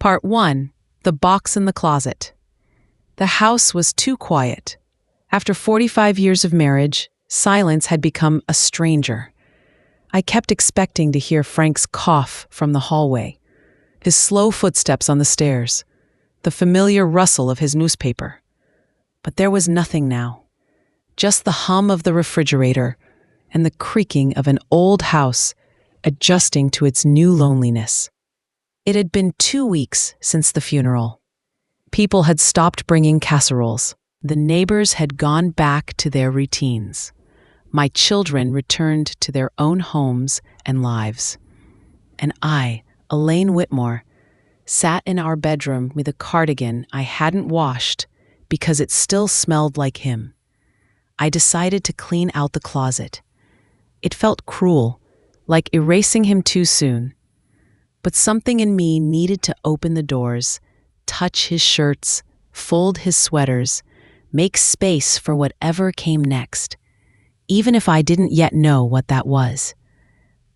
Part 1. The Box in the Closet. The house was too quiet. After 45 years of marriage, silence had become a stranger. I kept expecting to hear Frank's cough from the hallway, his slow footsteps on the stairs, the familiar rustle of his newspaper. But there was nothing now. Just the hum of the refrigerator and the creaking of an old house adjusting to its new loneliness. It had been 2 weeks since the funeral. People had stopped bringing casseroles. The neighbors had gone back to their routines. My children returned to their own homes and lives. And I, Elaine Whitmore, sat in our bedroom with a cardigan I hadn't washed because it still smelled like him. I decided to clean out the closet. It felt cruel, like erasing him too soon. But something in me needed to open the doors, touch his shirts, fold his sweaters, make space for whatever came next, even if I didn't yet know what that was.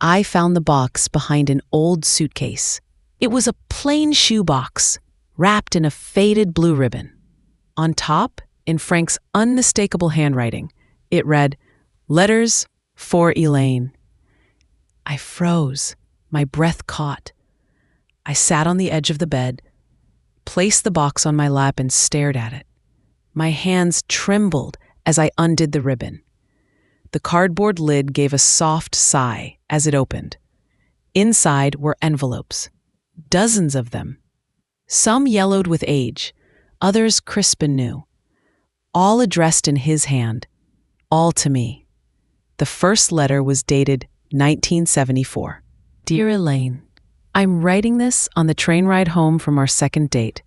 I found the box behind an old suitcase. It was a plain shoebox, wrapped in a faded blue ribbon. On top, in Frank's unmistakable handwriting, it read, "Letters for Elaine." I froze. My breath caught. I sat on the edge of the bed, placed the box on my lap and stared at it. My hands trembled as I undid the ribbon. The cardboard lid gave a soft sigh as it opened. Inside were envelopes, dozens of them. Some yellowed with age, others crisp and new. All addressed in his hand, all to me. The first letter was dated 1974. Dear Elaine, I'm writing this on the train ride home from our second date.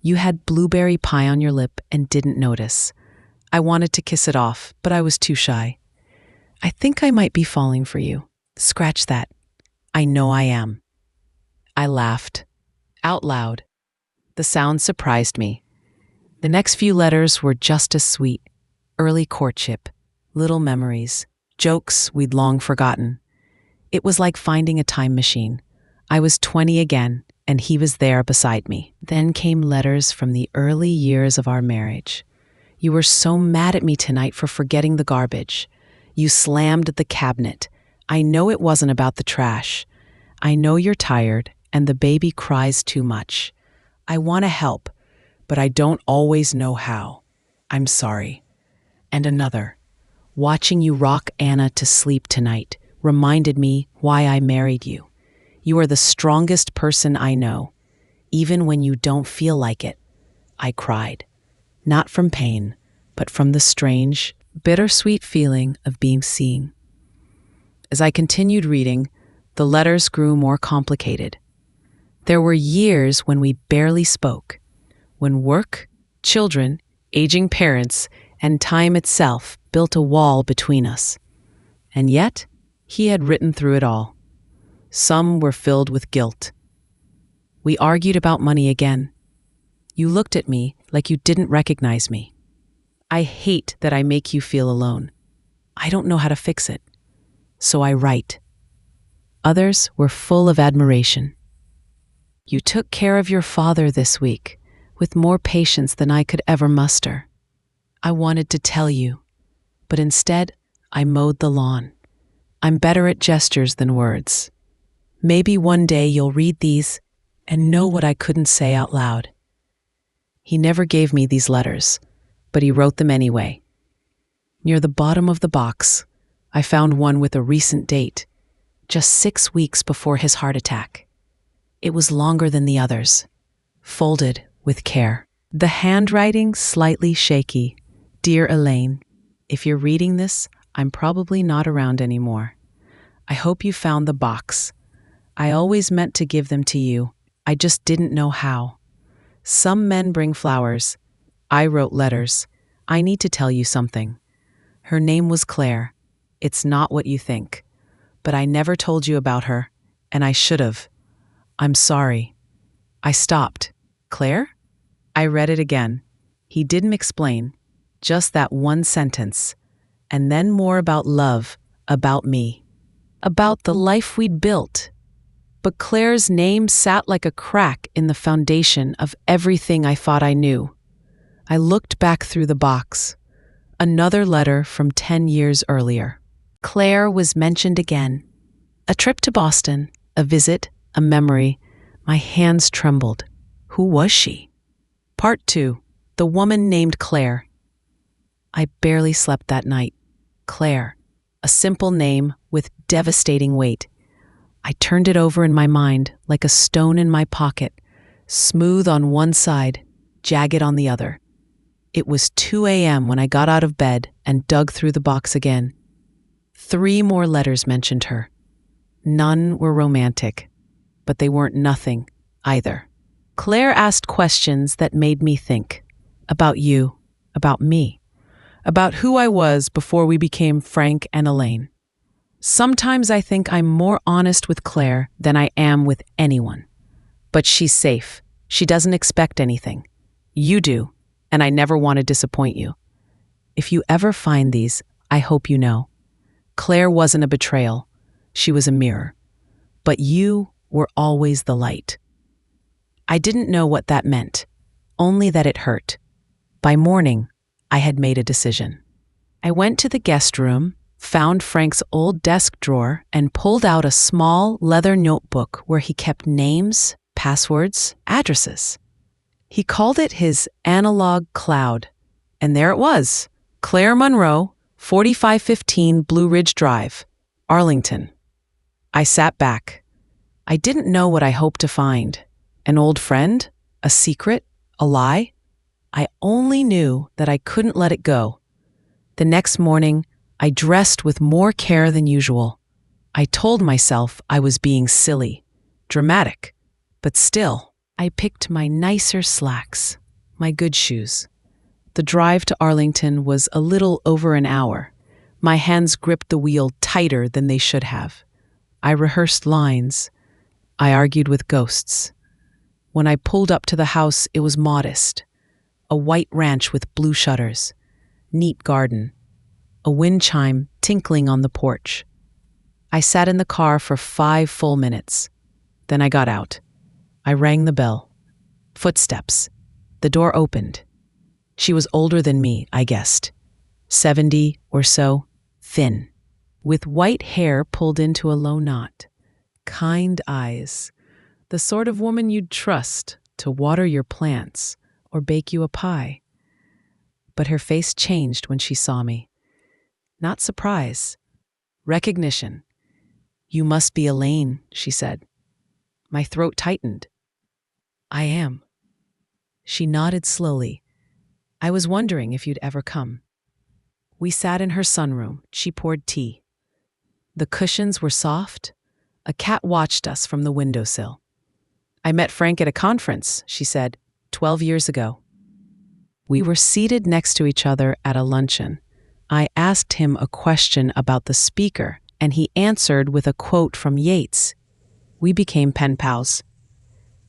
You had blueberry pie on your lip and didn't notice. I wanted to kiss it off, but I was too shy. I think I might be falling for you. Scratch that. I know I am. I laughed, out loud. The sound surprised me. The next few letters were just as sweet. Early courtship, little memories, jokes we'd long forgotten. It was like finding a time machine. I was 20 again, and he was there beside me. Then came letters from the early years of our marriage. You were so mad at me tonight for forgetting the garbage. You slammed the cabinet. I know it wasn't about the trash. I know you're tired, and the baby cries too much. I want to help, but I don't always know how. I'm sorry. And another. Watching you rock Anna to sleep tonight reminded me why I married you. You are the strongest person I know. Even when you don't feel like it. I cried. Not from pain, but from the strange, bittersweet feeling of being seen. As I continued reading, the letters grew more complicated. There were years when we barely spoke, when work, children, aging parents, and time itself built a wall between us. And yet, he had written through it all. Some were filled with guilt. We argued about money again. You looked at me like you didn't recognize me. I hate that I make you feel alone. I don't know how to fix it. So I write. Others were full of admiration. You took care of your father this week with more patience than I could ever muster. I wanted to tell you, but instead I mowed the lawn. I'm better at gestures than words. Maybe one day you'll read these and know what I couldn't say out loud. He never gave me these letters, but he wrote them anyway. Near the bottom of the box, I found one with a recent date, just 6 weeks before his heart attack. It was longer than the others, folded with care. The handwriting slightly shaky. Dear Elaine, if you're reading this, I'm probably not around anymore. I hope you found the box. I always meant to give them to you. I just didn't know how. Some men bring flowers. I wrote letters. I need to tell you something. Her name was Claire. It's not what you think. But I never told you about her, and I should have. I'm sorry. I stopped. Claire? I read it again. He didn't explain, just that one sentence. And then more about love, about me, about the life we'd built. but Claire's name sat like a crack in the foundation of everything I thought I knew. I looked back through the box. Another letter from 10 years earlier. Claire was mentioned again. A trip to Boston, a visit, a memory. My hands trembled. Who was she? Part 2. The woman named Claire. I barely slept that night. Claire. A simple name with devastating weight. I turned it over in my mind like a stone in my pocket, smooth on one side, jagged on the other. It was 2 a.m. when I got out of bed and dug through the box again. 3 more letters mentioned her. None were romantic, but they weren't nothing either. Claire asked questions that made me think. About you, about me, about who I was before we became Frank and Elaine. Sometimes I think I'm more honest with Claire than I am with anyone. But she's safe. She doesn't expect anything. You do, and I never want to disappoint you. If you ever find these, I hope you know. Claire wasn't a betrayal. She was a mirror. But you were always the light. I didn't know what that meant, only that it hurt. By morning, I had made a decision. I went to the guest room, found Frank's old desk drawer, and pulled out a small leather notebook where he kept names, passwords, addresses. He called it his analog cloud. And there it was, Claire Monroe, 4515 Blue Ridge Drive, Arlington. I sat back. I didn't know what I hoped to find. An old friend? A secret? A lie? I only knew that I couldn't let it go. The next morning, I dressed with more care than usual. I told myself I was being silly, dramatic, but still, I picked my nicer slacks, my good shoes. The drive to Arlington was a little over an hour. My hands gripped the wheel tighter than they should have. I rehearsed lines. I argued with ghosts. When I pulled up to the house, it was modest. A white ranch with blue shutters, neat garden, a wind chime tinkling on the porch. I sat in the car for 5 full minutes. Then I got out. I rang the bell. Footsteps. The door opened. She was older than me, I guessed. 70 or so, thin, with white hair pulled into a low knot. Kind eyes. The sort of woman you'd trust to water your plants or bake you a pie. But her face changed when she saw me. Not surprise. Recognition. "You must be Elaine," she said. My throat tightened. "I am." She nodded slowly. "I was wondering if you'd ever come." We sat in her sunroom. She poured tea. The cushions were soft. A cat watched us from the windowsill. "I met Frank at a conference," she said, 12 years ago. We were seated next to each other at a luncheon. I asked him a question about the speaker, and he answered with a quote from Yeats. We became pen pals.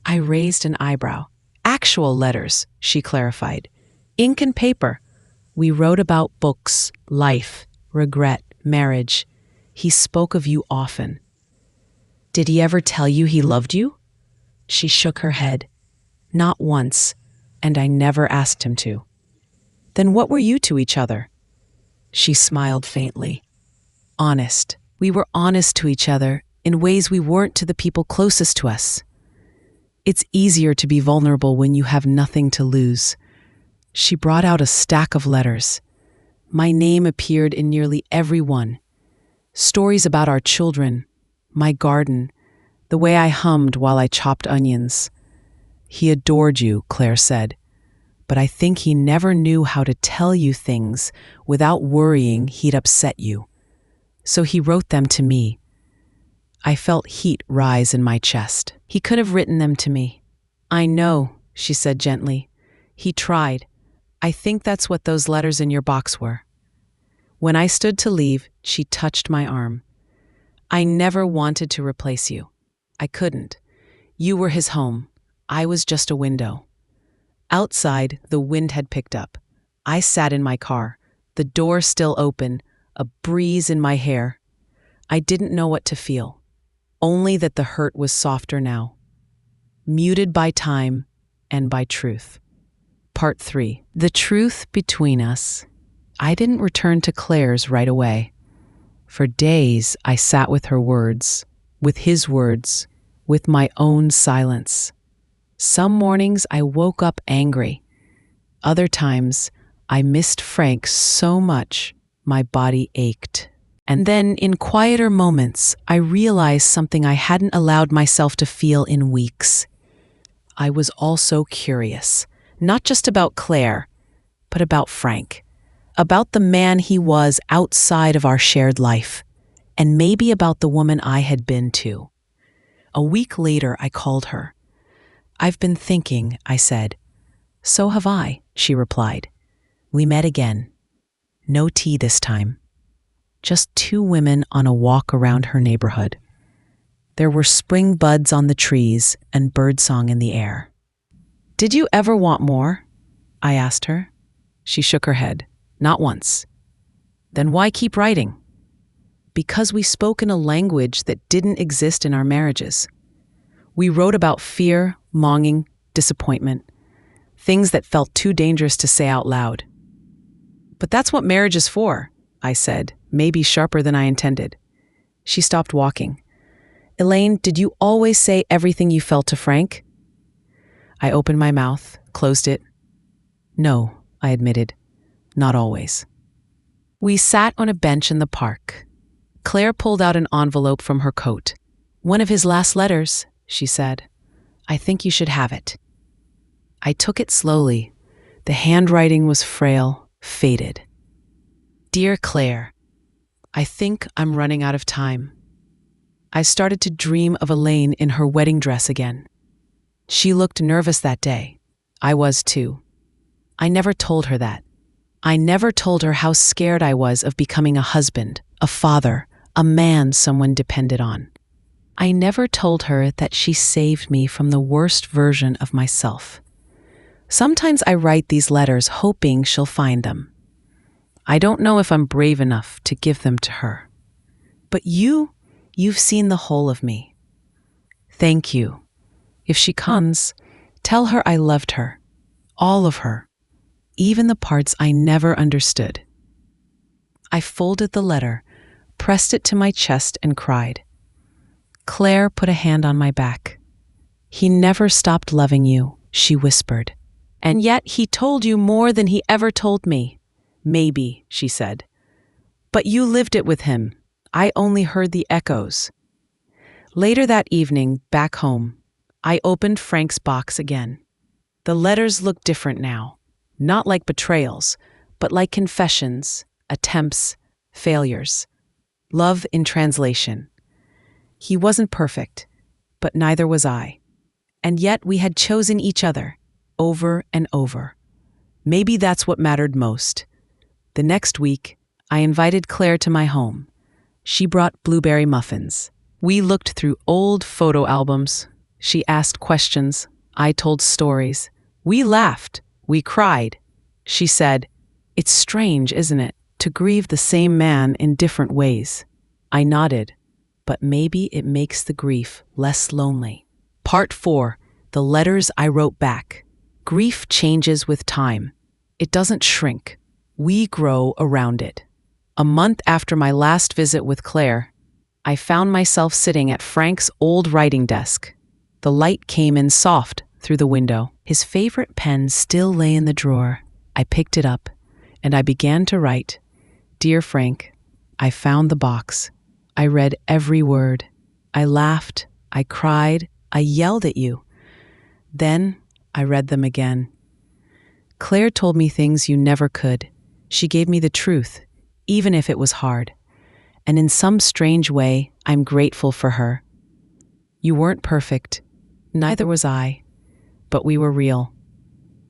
I raised an eyebrow. "Actual letters," she clarified. "Ink and paper. We wrote about books, life, regret, marriage. He spoke of you often." "Did he ever tell you he loved you?" She shook her head. "Not once, and I never asked him to." "Then what were you to each other?" She smiled faintly. "Honest. We were honest to each other in ways we weren't to the people closest to us. It's easier to be vulnerable when you have nothing to lose." She brought out a stack of letters. My name appeared in nearly every one. Stories about our children, my garden, the way I hummed while I chopped onions. "He adored you," Claire said, "but I think he never knew how to tell you things without worrying he'd upset you. So he wrote them to me." I felt heat rise in my chest. "He could have written them to me." "I know," she said gently. "He tried. I think that's what those letters in your box were." When I stood to leave, she touched my arm. "I never wanted to replace you. I couldn't. You were his home. I was just a window." Outside, the wind had picked up. I sat in my car, the door still open, a breeze in my hair. I didn't know what to feel. only that the hurt was softer now, muted by time and by truth. Part 3. The truth between us. I didn't return to Claire's right away. For days, I sat with her words, with his words, with my own silence. Some mornings I woke up angry. Other times, I missed Frank so much my body ached. And then, in quieter moments, I realized something I hadn't allowed myself to feel in weeks. I was also curious, not just about Claire, but about Frank, about the man he was outside of our shared life, and maybe about the woman I had been too. A week later, I called her. "I've been thinking," I said. "So have I," she replied. We met again. No tea this time. Just two women on a walk around her neighborhood. There were spring buds on the trees and birdsong in the air. "Did you ever want more?" I asked her. She shook her head. "Not once." "Then why keep writing?" "Because we spoke in a language that didn't exist in our marriages. We wrote about fear, longing, disappointment, things that felt too dangerous to say out loud." "But that's what marriage is for," I said, maybe sharper than I intended. She stopped walking. "Elaine, did you always say everything you felt to Frank?" I opened my mouth, closed it. "No," I admitted, "not always." We sat on a bench in the park. Claire pulled out an envelope from her coat. "One of his last letters," she said. "I think you should have it." I took it slowly. The handwriting was frail, faded. "Dear Claire, I think I'm running out of time." I started to dream of Elaine in her wedding dress again. She looked nervous that day. I was too. I never told her that. I never told her how scared I was of becoming a husband, a father, a man someone depended on. I never told her that she saved me from the worst version of myself. Sometimes I write these letters hoping she'll find them. I don't know if I'm brave enough to give them to her. But you've seen the whole of me. Thank you. If she comes, tell her I loved her, all of her, even the parts I never understood. I folded the letter, pressed it to my chest, and cried. Claire put a hand on my back. "He never stopped loving you," she whispered. "And yet he told you more than he ever told me." "Maybe," she said. "But you lived it with him. I only heard the echoes." Later that evening, back home, I opened Frank's box again. The letters looked different now, not like betrayals, but like confessions, attempts, failures. Love in translation. He wasn't perfect, but neither was I. And yet we had chosen each other, over and over. Maybe that's what mattered most. The next week, I invited Claire to my home. She brought blueberry muffins. We looked through old photo albums. She asked questions. I told stories. We laughed. We cried. She said, "It's strange, isn't it, to grieve the same man in different ways?" I nodded. But maybe it makes the grief less lonely. Part 4. The letters I wrote back. Grief changes with time. It doesn't shrink. We grow around it. A month after my last visit with Claire, I found myself sitting at Frank's old writing desk. The light came in soft through the window. His favorite pen still lay in the drawer. I picked it up, and I began to write. "Dear Frank, I found the box. I read every word. I laughed. I cried. I yelled at you. Then I read them again. Claire told me things you never could. She gave me the truth, even if it was hard. And in some strange way, I'm grateful for her. You weren't perfect. Neither was I. But we were real.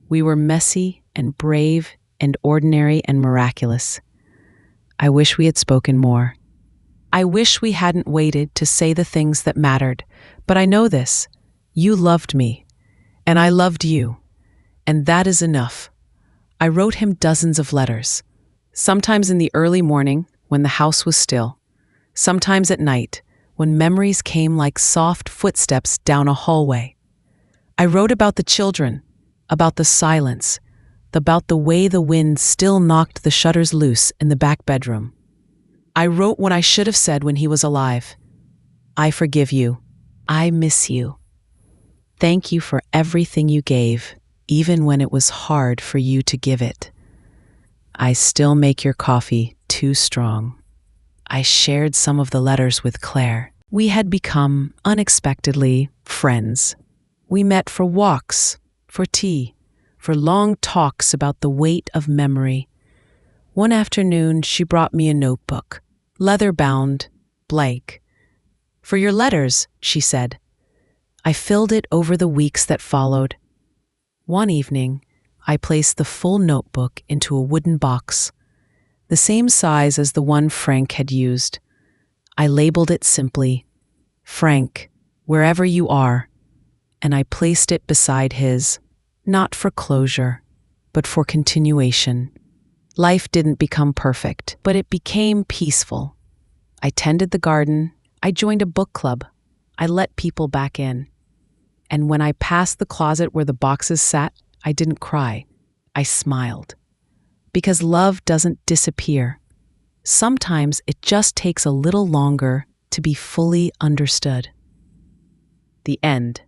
We were messy and brave and ordinary and miraculous. I wish we had spoken more. I wish we hadn't waited to say the things that mattered. But I know this. You loved me. And I loved you. And that is enough." I wrote him dozens of letters. Sometimes in the early morning, when the house was still. Sometimes at night, when memories came like soft footsteps down a hallway. I wrote about the children, about the silence, about the way the wind still knocked the shutters loose in the back bedroom. I wrote what I should have said when he was alive. I forgive you. I miss you. Thank you for everything you gave, even when it was hard for you to give it. I still make your coffee too strong. I shared some of the letters with Claire. We had become, unexpectedly, friends. We met for walks, for tea, for long talks about the weight of memory. One afternoon, she brought me a notebook, leather-bound, blank. "For your letters," she said. I filled it over the weeks that followed. One evening, I placed the full notebook into a wooden box, the same size as the one Frank had used. I labeled it simply, "Frank, wherever you are," and I placed it beside his, not for closure, but for continuation. Life didn't become perfect, but it became peaceful. I tended the garden, I joined a book club, I let people back in. And when I passed the closet where the boxes sat, I didn't cry, I smiled. Because love doesn't disappear. Sometimes it just takes a little longer to be fully understood. The end.